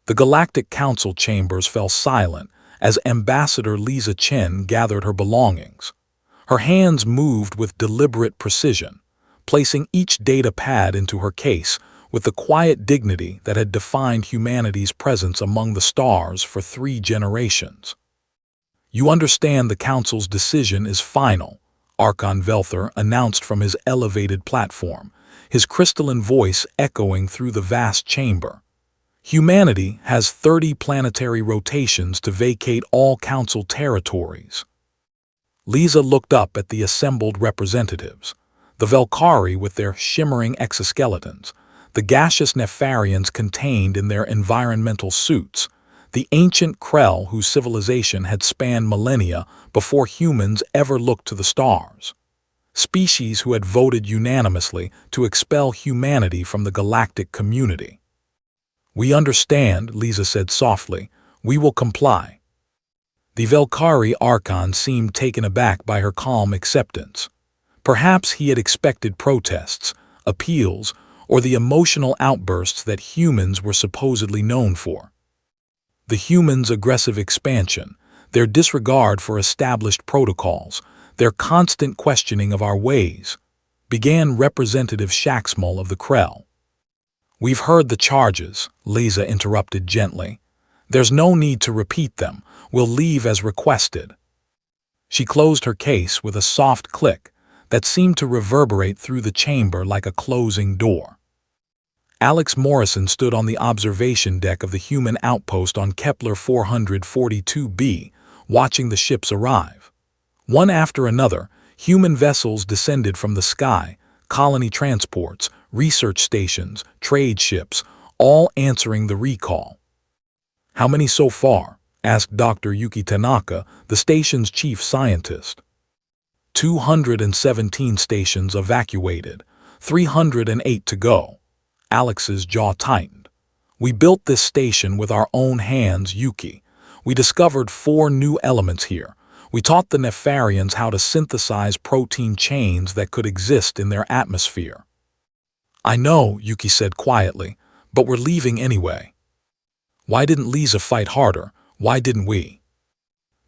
The Galactic Council chambers fell silent as Ambassador Lisa Chen gathered her belongings. Her hands moved with deliberate precision, placing each data pad into her case with the quiet dignity that had defined humanity's presence among the stars for 3 generations. "You understand the Council's decision is final," Archon Velther announced from his elevated platform, his crystalline voice echoing through the vast chamber. "Humanity has 30 planetary rotations to vacate all Council territories." Lisa looked up at the assembled representatives, the Velkari with their shimmering exoskeletons, the gaseous Nefarians contained in their environmental suits, the ancient Krell whose civilization had spanned millennia before humans ever looked to the stars. Species who had voted unanimously to expel humanity from the galactic community. "We understand," Lisa said softly. "We will comply." The Velkari Archon seemed taken aback by her calm acceptance. Perhaps he had expected protests, appeals, or the emotional outbursts that humans were supposedly known for. The humans' aggressive expansion, their disregard for established protocols, their constant questioning of our ways, began Representative Shaxmal of the Krell. "We've heard the charges," Lisa interrupted gently. "There's no need to repeat them. We'll leave as requested." She closed her case with a soft click that seemed to reverberate through the chamber like a closing door. Alex Morrison stood on the observation deck of the human outpost on Kepler 442b, watching the ships arrive. One after another, human vessels descended from the sky, colony transports, research stations, trade ships, all answering the recall. "How many so far?" asked Dr. Yuki Tanaka, the station's chief scientist. 217 stations evacuated, 308 to go. Alex's jaw tightened. "We built this station with our own hands, Yuki. We discovered 4 new elements here. We taught the Nefarians how to synthesize protein chains that could exist in their atmosphere." "I know," Yuki said quietly, "but we're leaving anyway." "Why didn't Lisa fight harder? Why didn't we?"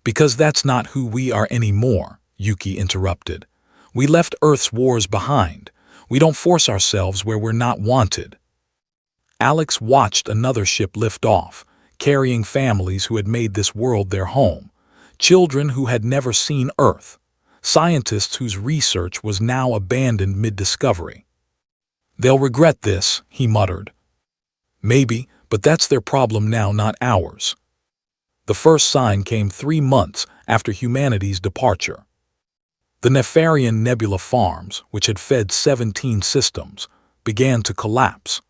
"Because that's not who we are anymore," Yuki interrupted. "We left Earth's wars behind. We don't force ourselves where we're not wanted." Alex watched another ship lift off, carrying families who had made this world their home, children who had never seen Earth, scientists whose research was now abandoned mid-discovery. "They'll regret this," he muttered. "Maybe, but that's their problem now, not ours." The first sign came 3 months after humanity's departure. The Nefarian Nebula farms, which had fed 17 systems, began to collapse.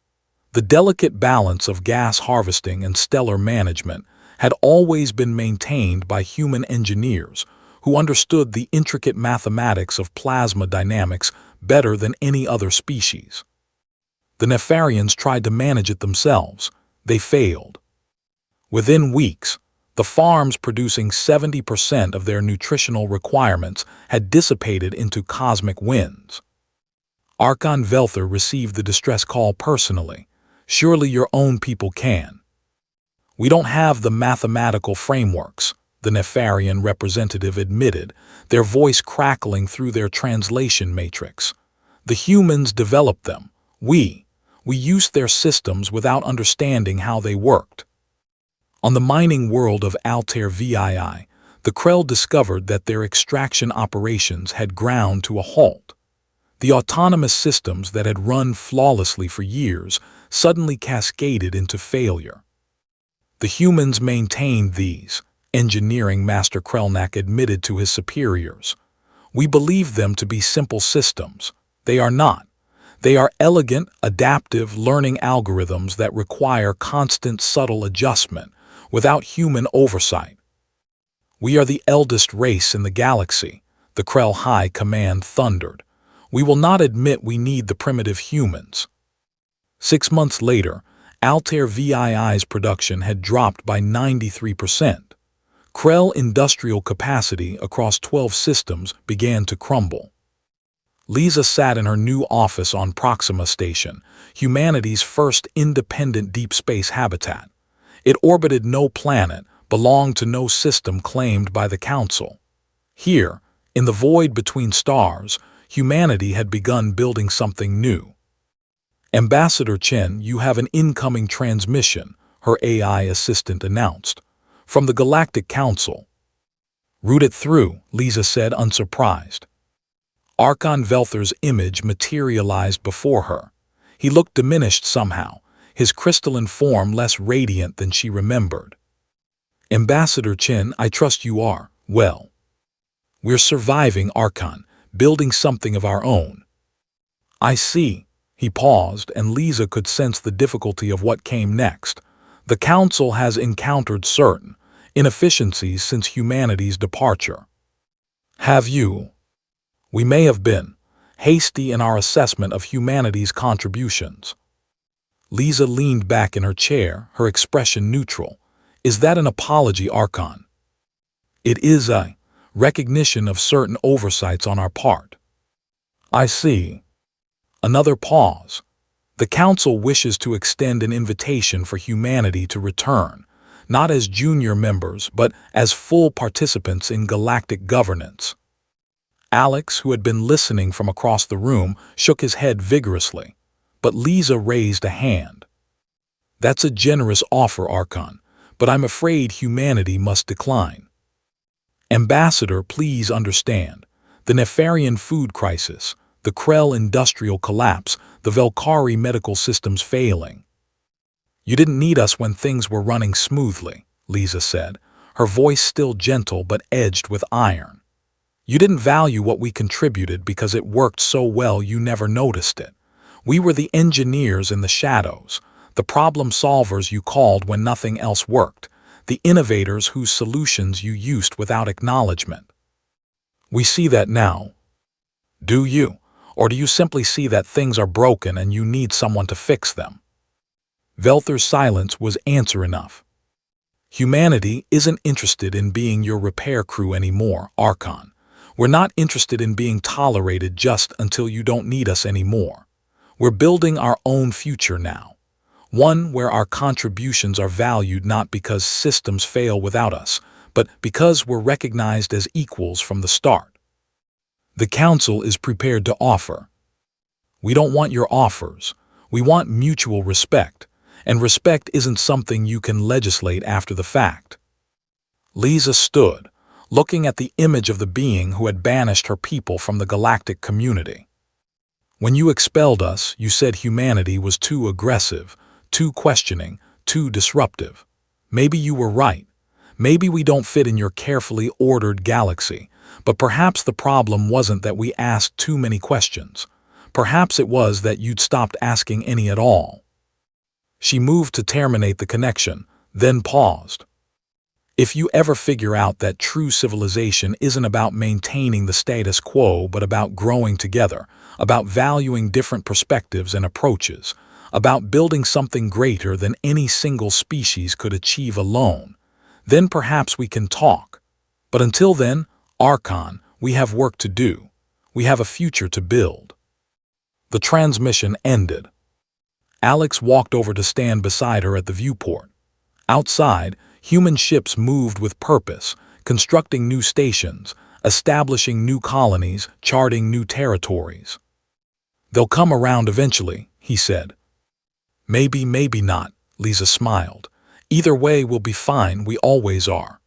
The delicate balance of gas harvesting and stellar management had always been maintained by human engineers who understood the intricate mathematics of plasma dynamics better than any other species. The Nefarians tried to manage it themselves. They failed. Within weeks, the farms producing 70% of their nutritional requirements had dissipated into cosmic winds. Archon Velther received the distress call personally. "Surely your own people can." "We don't have the mathematical frameworks," the Nefarian representative admitted, their voice crackling through their translation matrix. "The humans developed them. We used their systems without understanding how they worked." On the mining world of Altair VII, the Krell discovered that their extraction operations had ground to a halt. The autonomous systems that had run flawlessly for years suddenly cascaded into failure. The humans maintained these, engineering Master Krellnak admitted to his superiors. "We believed them to be simple systems. They are not. They are elegant, adaptive learning algorithms that require constant subtle adjustment, without human oversight. We are the eldest race in the galaxy," the Krell High Command thundered. "We will not admit we need the primitive humans." 6 months later, Altair VII's production had dropped by 93%. Krell industrial capacity across 12 systems began to crumble. Lisa sat in her new office on Proxima Station, humanity's first independent deep space habitat. It orbited no planet, belonged to no system claimed by the Council. Here, in the void between stars, humanity had begun building something new. "Ambassador Chen, you have an incoming transmission," her AI assistant announced. "From the Galactic Council." "Root it through," Lisa said, unsurprised. Archon Velther's image materialized before her. He looked diminished somehow, his crystalline form less radiant than she remembered. "Ambassador Chen, I trust you are, well. We're surviving, Archon, building something of our own." "I see." He paused, and Lisa could sense the difficulty of what came next. "The Council has encountered certain inefficiencies since humanity's departure." "Have you?" "We may have been hasty in our assessment of humanity's contributions." Lisa leaned back in her chair, her expression neutral. "Is that an apology, Archon?" "It is a recognition of certain oversights on our part." "I see." Another pause. "The Council wishes to extend an invitation for humanity to return, not as junior members, but as full participants in galactic governance." Alex, who had been listening from across the room, shook his head vigorously, but Lisa raised a hand. "That's a generous offer, Archon, but I'm afraid humanity must decline." "Ambassador, please understand. The Nefarian food crisis, the Krell industrial collapse, the Velkari medical systems failing." "You didn't need us when things were running smoothly," Lisa said, her voice still gentle but edged with iron. "You didn't value what we contributed because it worked so well you never noticed it. We were the engineers in the shadows, the problem solvers you called when nothing else worked, the innovators whose solutions you used without acknowledgement." "We see that now." "Do you? Or do you simply see that things are broken and you need someone to fix them?" Velther's silence was answer enough. "Humanity isn't interested in being your repair crew anymore, Archon. We're not interested in being tolerated just until you don't need us anymore. We're building our own future now. One where our contributions are valued not because systems fail without us, but because we're recognized as equals from the start. The Council is prepared to offer." "We don't want your offers. We want mutual respect, and respect isn't something you can legislate after the fact." Lisa stood, looking at the image of the being who had banished her people from the galactic community. "When you expelled us, you said humanity was too aggressive, too questioning, too disruptive. Maybe you were right. Maybe we don't fit in your carefully ordered galaxy, but perhaps the problem wasn't that we asked too many questions. Perhaps it was that you'd stopped asking any at all." She moved to terminate the connection, then paused. "If you ever figure out that true civilization isn't about maintaining the status quo but about growing together, about valuing different perspectives and approaches, about building something greater than any single species could achieve alone, then perhaps we can talk. But until then, Archon, we have work to do. We have a future to build." The transmission ended. Alex walked over to stand beside her at the viewport. Outside, human ships moved with purpose, constructing new stations, establishing new colonies, charting new territories. "They'll come around eventually," he said. "Maybe, maybe not," Lisa smiled. "Either way, we'll be fine, we always are."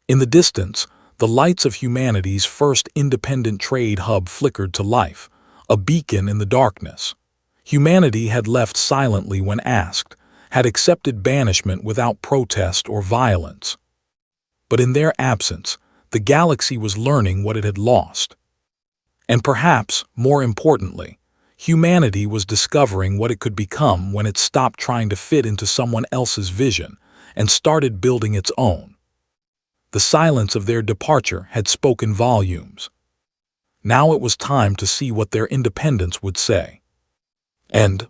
In the distance, the lights of humanity's first independent trade hub flickered to life, a beacon in the darkness. Humanity had left silently when asked, had accepted banishment without protest or violence. But in their absence, the galaxy was learning what it had lost. And perhaps, more importantly, humanity was discovering what it could become when it stopped trying to fit into someone else's vision and started building its own. The silence of their departure had spoken volumes. Now it was time to see what their independence would say. End.